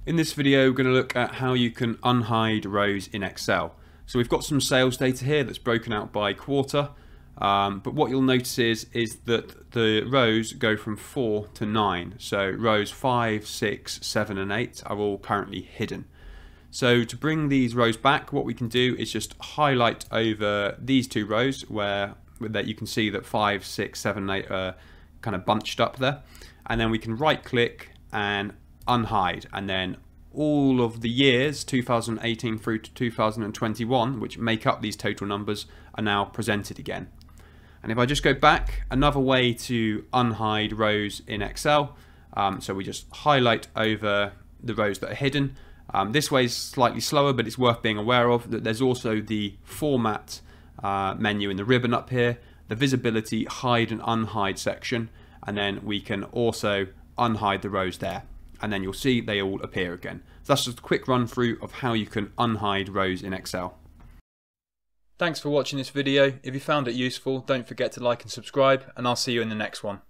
In this video we're going to look at how you can unhide rows in Excel. So we've got some sales data here that's broken out by quarter, but what you'll notice is that the rows go from 4 to 9. So rows 5, 6, 7 and 8 are all currently hidden. So to bring these rows back, what we can do is just highlight over these two rows where that you can see that 5, 6, 7 and 8 are kind of bunched up there, and then we can right click and unhide, and then all of the years 2018 through to 2021 which make up these total numbers are now presented again. And if I just go back, another way to unhide rows in Excel, so we just highlight over the rows that are hidden. This way is slightly slower, but it's worth being aware of that there's also the format menu in the ribbon up here, the visibility, hide and unhide section, and then we can also unhide the rows there, and then you'll see they all appear again. So that's just a quick run through of how you can unhide rows in Excel. Thanks for watching this video. If you found it useful, don't forget to like and subscribe, and I'll see you in the next one.